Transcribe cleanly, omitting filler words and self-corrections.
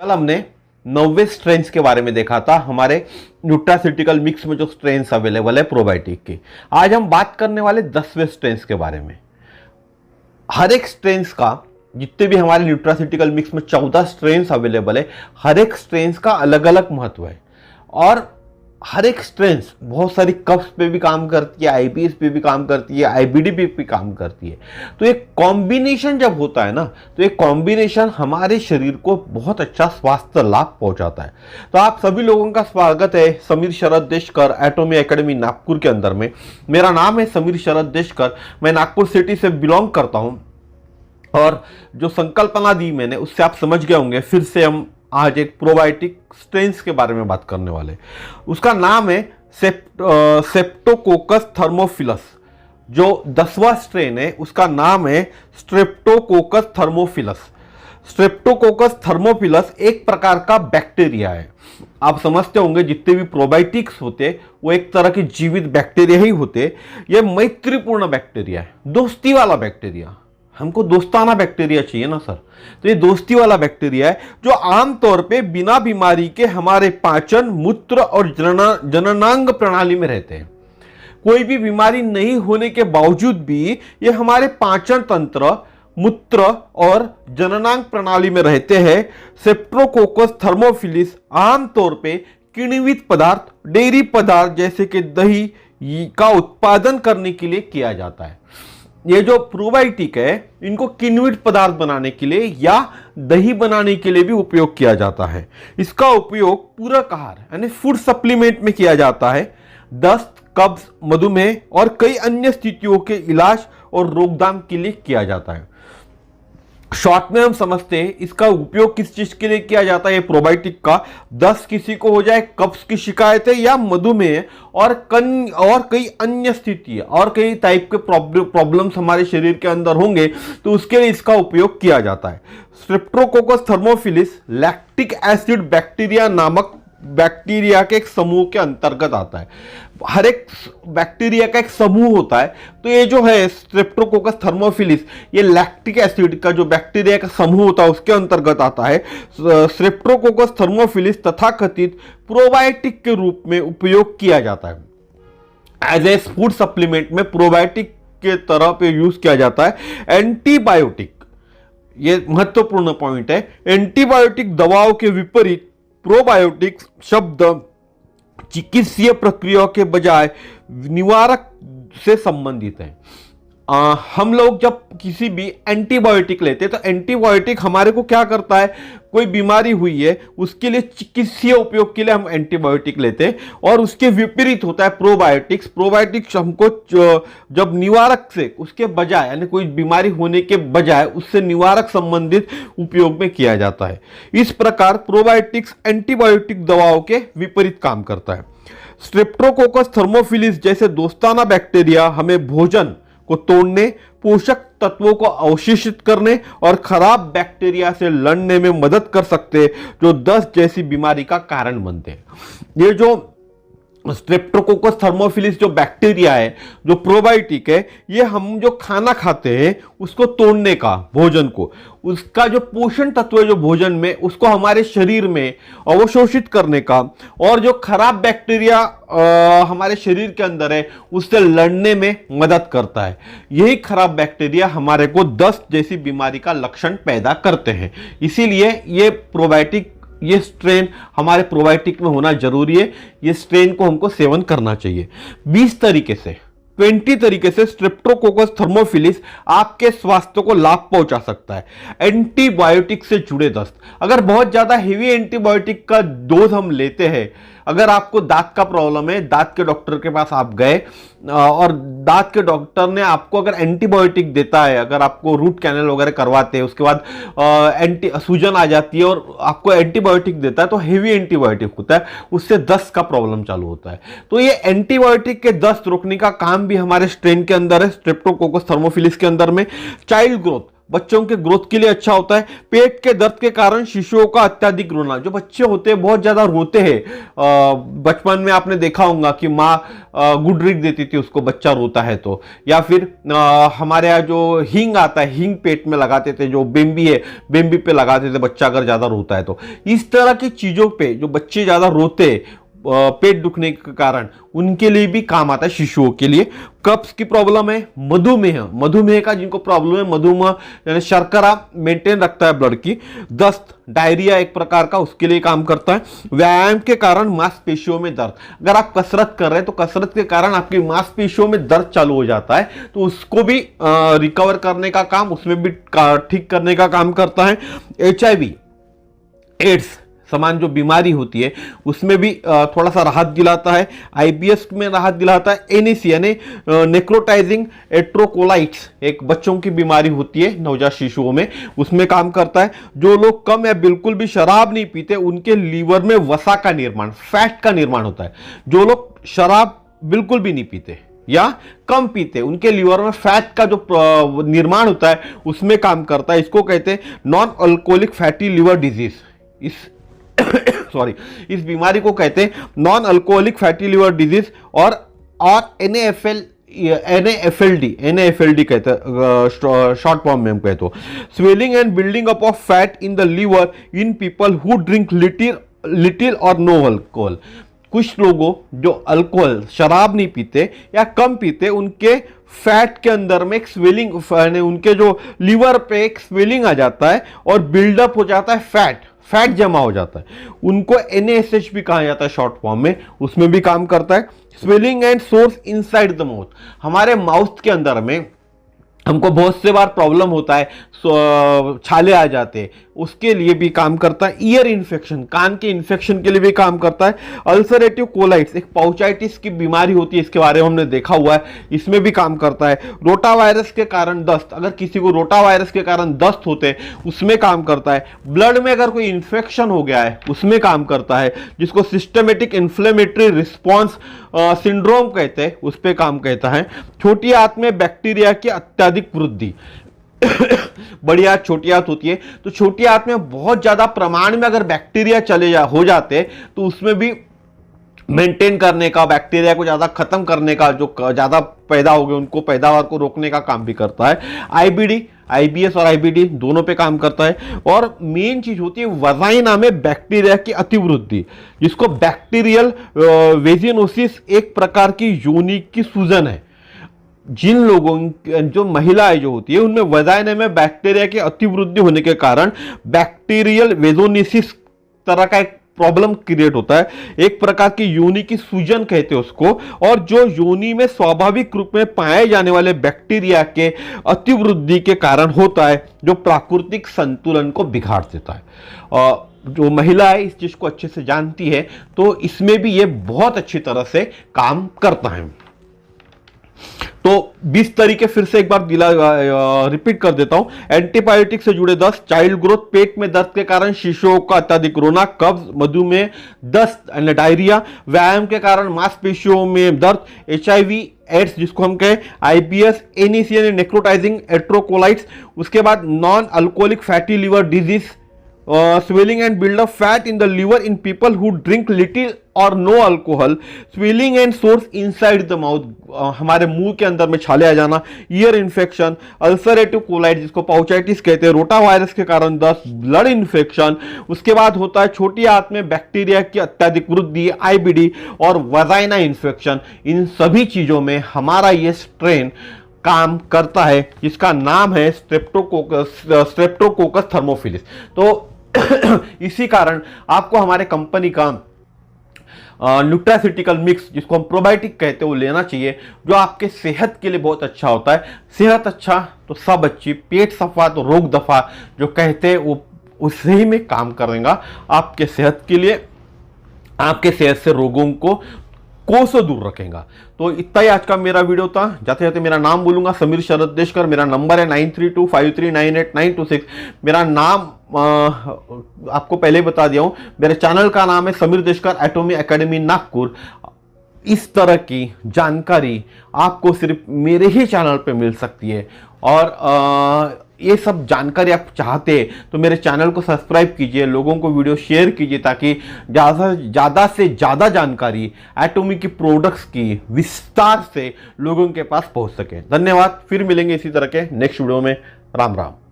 कल हमने 90 स्ट्रेन्स के बारे में देखा था हमारे न्यूट्रास्यूटिकल मिक्स में जो स्ट्रेन्स अवेलेबल है प्रोबायोटिक के। आज हम बात करने वाले 10वें स्ट्रेन्स के बारे में। हर एक स्ट्रेन्स का, जितने भी हमारे न्यूट्रास्यूटिकल मिक्स में 14 स्ट्रेन्स अवेलेबल है, हर एक स्ट्रेन्स का अलग अलग महत्व है और हर एक स्ट्रेन्स बहुत सारी कफ्स पे भी काम करती है, आईबीएस पे भी काम करती है, आईबीडी पे भी काम करती है। तो एक कॉम्बिनेशन जब होता है ना, तो एक कॉम्बिनेशन हमारे शरीर को बहुत अच्छा स्वास्थ्य लाभ पहुंचाता है। तो आप सभी लोगों का स्वागत है समीर शरद देशकर एटॉमी एकेडमी नागपुर के अंदर में। मेरा नाम है समीर शरद देशकर, मैं नागपुर सिटी से बिलोंग करता हूं और जो संकल्पना दी मैंने उससे आप समझ गए होंगे। फिर से हम आज एक प्रोबायोटिक स्ट्रेन्स के बारे में बात करने वाले। उसका नाम है स्ट्रेप्टोकोकस थर्मोफिलस। जो 10वां स्ट्रेन है उसका नाम है स्ट्रेप्टोकोकस थर्मोफिलस। स्ट्रेप्टोकोकस थर्मोफिलस एक प्रकार का बैक्टीरिया है। आप समझते होंगे जितने भी प्रोबायोटिक्स होते वो एक तरह के जीवित बैक्टीरिया ही होते। ये मैत्रीपूर्ण बैक्टीरिया है, दोस्ती वाला बैक्टीरिया। हमको दोस्ताना बैक्टीरिया चाहिए ना सर, तो ये दोस्ती वाला बैक्टीरिया है जो आमतौर पे बिना बीमारी के हमारे पाचन, मूत्र और जननांग प्रणाली में रहते हैं। कोई भी बीमारी नहीं होने के बावजूद भी ये हमारे पाचन तंत्र, मूत्र और जननांग प्रणाली में रहते हैं। स्ट्रेप्टोकोकस थर्मोफिलिस आमतौर पे किण्वित पदार्थ, डेयरी पदार्थ जैसे कि दही का उत्पादन करने के लिए किया जाता है। ये जो प्रोबायोटिक है इनको किण्वित पदार्थ बनाने के लिए या दही बनाने के लिए भी उपयोग किया जाता है। इसका उपयोग पूरक आहार यानी फूड सप्लीमेंट में किया जाता है। दस्त, कब्ज, मधुमेह और कई अन्य स्थितियों के इलाज और रोकथाम के लिए किया जाता है। शॉर्ट में हम समझते हैं इसका उपयोग किस चीज के लिए किया जाता है। प्रोबायोटिक का दस्त किसी को हो जाए, कब्ज की शिकायत है या मधुमेह और कई अन्य स्थिति और कई टाइप के प्रॉब्लम्स हमारे शरीर के अंदर होंगे तो उसके लिए इसका उपयोग किया जाता है। स्ट्रेप्टोकोकस थर्मोफिलिस लैक्टिक एसिड बैक्टीरिया नामक बैक्टीरिया के एक समूह के अंतर्गत आता है। हर एक बैक्टीरिया का एक समूह होता है, तो ये जो है स्ट्रेप्टोकोकस थर्मोफिलिस ये लैक्टिक एसिड का जो बैक्टीरिया का समूह होता है उसके अंतर्गत आता है। स्ट्रेप्टोकोकस थर्मोफिलिस तथाकथित प्रोबायोटिक के रूप में उपयोग किया जाता है। एज ए फूड सप्लीमेंट में प्रोबायोटिक के तरह पे यूज किया जाता है। एंटीबायोटिक, ये महत्वपूर्ण पॉइंट है, एंटीबायोटिक दवाओं के विपरीत प्रोबायोटिक शब्द चिकित्सीय प्रक्रियाओं के बजाय निवारक से संबंधित है। हम लोग जब किसी भी एंटीबायोटिक लेते हैं तो एंटीबायोटिक हमारे को क्या करता है, कोई बीमारी हुई है उसके लिए चिकित्सीय उपयोग के लिए हम एंटीबायोटिक लेते हैं और उसके विपरीत होता है प्रोबायोटिक्स। प्रोबायोटिक्स हमको जब निवारक से उसके बजाय यानी कोई बीमारी होने के बजाय उससे निवारक संबंधित उपयोग में किया जाता है। इस प्रकार प्रोबायोटिक्स एंटीबायोटिक दवाओं के विपरीत काम करता है। स्ट्रेप्टोकोकस थर्मोफिलिस जैसे दोस्ताना बैक्टीरिया हमें भोजन को तोड़ने, पोषक तत्वों को अवशोषित करने और खराब बैक्टीरिया से लड़ने में मदद कर सकते हैं जो दस्त जैसी बीमारी का कारण बनते हैं। ये जो स्ट्रेप्टोकोकस थर्मोफिलिस जो बैक्टीरिया है, जो प्रोबायोटिक है, ये हम जो खाना खाते हैं उसको तोड़ने का, भोजन को, उसका जो पोषण तत्व है जो भोजन में उसको हमारे शरीर में अवशोषित करने का और जो खराब बैक्टीरिया हमारे शरीर के अंदर है उससे लड़ने में मदद करता है। यही खराब बैक्टीरिया हमारे को दस्त जैसी बीमारी का लक्षण पैदा करते हैं। इसीलिए ये प्रोबायोटिक, ये स्ट्रेन हमारे प्रोबायोटिक में होना जरूरी है। ये स्ट्रेन को हमको सेवन करना चाहिए। 20 तरीके से, 20 तरीके से स्ट्रेप्टोकोकस थर्मोफिलिस आपके स्वास्थ्य को लाभ पहुंचा सकता है। एंटीबायोटिक से जुड़े दस्त, अगर बहुत ज्यादा हेवी एंटीबायोटिक का डोज हम लेते हैं, अगर आपको दांत का प्रॉब्लम है, दांत के डॉक्टर के पास आप गए और दांत के डॉक्टर ने आपको अगर एंटीबायोटिक देता है, अगर आपको रूट कैनल वगैरह करवाते हैं उसके बाद सूजन आ जाती है और आपको एंटीबायोटिक देता है तो हेवी एंटीबायोटिक होता है, उससे दस्त का प्रॉब्लम चालू होता है। तो ये एंटीबायोटिक के दस्त रोकने का काम भी हमारे स्ट्रेन के अंदर है, स्ट्रेप्टोकोकस थर्मोफिलिस के अंदर में। चाइल्ड ग्रोथ, बच्चों के ग्रोथ के लिए अच्छा होता है। पेट के दर्द के कारण शिशुओं का अत्यधिक रोना, जो बच्चे होते हैं बहुत ज्यादा रोते हैं, बचपन में आपने देखा होगा कि माँ गुड ड्रिंक देती थी उसको, बच्चा रोता है तो, या फिर हमारे यहाँ जो हींग आता है, हींग पेट में लगाते थे, जो बेम्बी है बेम्बी पे लगाते थे बच्चा अगर ज्यादा रोता है तो। इस तरह की चीजों पे जो बच्चे ज्यादा रोते पेट दुखने के कारण, उनके लिए भी काम आता है शिशुओं के लिए। कब्ज की प्रॉब्लम है, मधुमेह का जिनको प्रॉब्लम है, मधुमेह यानी शर्करा मेंटेन रखता है ब्लड की, दस्त डायरिया एक प्रकार का, उसके लिए काम करता है। व्यायाम के कारण मांसपेशियों में दर्द, अगर आप कसरत कर रहे हैं तो कसरत के कारण आपकी मांसपेशियों में दर्द चालू हो जाता है, तो उसको भी रिकवर करने का काम, उसमें भी ठीक करने का काम करता है। HIV एड्स समान जो बीमारी होती है उसमें भी थोड़ा सा राहत दिलाता है। IBS में राहत दिलाता है। NAC यानी नेक्रोटाइजिंग एट्रोकोलाइट्स एक बच्चों की बीमारी होती है नवजात शिशुओं में, उसमें काम करता है। जो लोग कम या बिल्कुल भी शराब नहीं पीते उनके लीवर में वसा का निर्माण, फैट का निर्माण होता है। जो लोग शराब बिल्कुल भी नहीं पीते या कम पीते, उनके लीवर में फैट का जो निर्माण होता है उसमें काम करता है। इसको कहते हैं non alcoholic fatty liver disease. इस बीमारी को कहते हैं non alcoholic fatty liver disease और NAFLD कहते हैं शॉर्ट फॉर्म में हम कहते हो। Swelling and building up of fat in the liver in people who drink little और नो अल्कोहल। कुछ लोगों जो अल्कोहल शराब नहीं पीते या कम पीते, उनके फैट के अंदर में एक स्वेलिंग, उनके जो लीवर पे एक स्वेलिंग आ जाता है और बिल्डअप हो जाता है, फैट जमा हो जाता है, उनको NaSH भी कहा जाता है शॉर्ट फॉर्म में, उसमें भी काम करता है। Swelling and sores inside the mouth, हमारे माउथ के अंदर में हमको बहुत से बार प्रॉब्लम होता है, छाले आ जाते हैं, उसके लिए भी काम करता है। ईयर इन्फेक्शन, कान के इन्फेक्शन के लिए भी काम करता है। अल्सरेटिव कोलाइटिस एक पाउचाइटिस की बीमारी होती है, इसके बारे में हमने देखा हुआ है, इसमें भी काम करता है। रोटा वायरस के कारण दस्त, अगर किसी को रोटा वायरस के कारण दस्त होते हैं उसमें काम करता है। ब्लड में अगर कोई इन्फेक्शन हो गया है उसमें काम करता है, जिसको सिस्टमेटिक इन्फ्लेमेटरी रिस्पॉन्स सिंड्रोम कहते हैं, उस पर काम कहता है। छोटी आंत में बैक्टीरिया की अत्यधिक वृद्धि बड़ी आंत छोटी आंत होती है, तो छोटी आंत में बहुत ज्यादा प्रमाण में अगर बैक्टीरिया हो जाते तो उसमें भी मेंटेन करने का, बैक्टीरिया को ज्यादा खत्म करने का, जो ज्यादा पैदा हो गए उनको पैदावार को रोकने का काम भी करता है। IBS और IBD दोनों पे काम करता है। और मेन चीज होती है वजाइना में बैक्टीरिया की अतिवृद्धि, जिसको बैक्टीरियल वेजिनोसिस एक प्रकार की योनि की सूजन है। जिन लोगों, जो महिलाएं जो होती है उनमें वजाइना में बैक्टीरिया की अतिवृद्धि होने के कारण बैक्टीरियल वेजोनिसिस तरह का एक प्रॉब्लम क्रिएट होता है, एक प्रकार की योनि की सूजन कहते हैं उसको। और जो योनि में स्वाभाविक रूप में पाए जाने वाले बैक्टीरिया के अतिवृद्धि के कारण होता है, जो प्राकृतिक संतुलन को बिगाड़ देता है। जो महिला है इस चीज को अच्छे से जानती है, तो इसमें भी ये बहुत अच्छी तरह से काम करता है। तो 20 तरीके फिर से एक बार रिपीट कर देता हूं। एंटीबायोटिक से जुड़े 10, चाइल्ड ग्रोथ, पेट में दर्द के कारण शिशुओं का अत्यधिक रोना, कब्ज, मधुमेह, दस्त एंड डायरिया, व्यायाम के कारण मांसपेशियों में दर्द, HIV एड्स जिसको हम कहें, IBS, NAC यानी नेक्रोटाइजिंग एट्रोकोलाइट्स, उसके बाद non alcoholic fatty liver disease, swelling and build up fat in the liver in people who drink little और no alcohol, swelling and sores inside the mouth, हमारे मुंह के अंदर में छाले आ जाना, ईयर इन्फेक्शन, अल्सरेटिव कोलाइटिस जिसको पाउचाइटिस कहते हैं, रोटा वायरस के कारण दस्त, ब्लड इन्फेक्शन, उसके बाद होता है छोटी आंत में बैक्टीरिया की अत्यधिक वृद्धि, IBD और वजाइना इन्फेक्शन। इन सभी चीजों में हमारा ये स्ट्रेन काम करता है, जिसका नाम है स्ट्रेप्टोकोकस थर्मोफिलिस। तो इसी कारण आपको हमारे कंपनी का न्यूट्रास्यूटिकल मिक्स जिसको हम प्रोबायोटिक कहते हैं वो लेना चाहिए, जो आपके सेहत के लिए बहुत अच्छा होता है। सेहत अच्छा तो सब अच्छी, पेट सफा तो रोग दफा, जो कहते हैं वो उससे ही में काम करेगा आपके सेहत के लिए, आपके सेहत से रोगों को कोसों दूर रखेगा। तो इतना ही आज का मेरा वीडियो था। जाते जाते मेरा नाम बोलूंगा, समीर शरद देशकर। मेरा नंबर है 9325398926। मेरा नाम आपको पहले ही बता दिया हूं, मेरे चैनल का नाम है समीर देशकर एटॉमी एकेडमी नागपुर। इस तरह की जानकारी आपको सिर्फ मेरे ही चैनल पे मिल सकती है। और ये सब जानकारी आप चाहते हैं तो मेरे चैनल को सब्सक्राइब कीजिए, लोगों को वीडियो शेयर कीजिए, ताकि ज़्यादा से ज़्यादा जानकारी एटॉमी की प्रोडक्ट्स की विस्तार से लोगों के पास पहुंच सके। धन्यवाद, फिर मिलेंगे इसी तरह के नेक्स्ट वीडियो में। राम राम।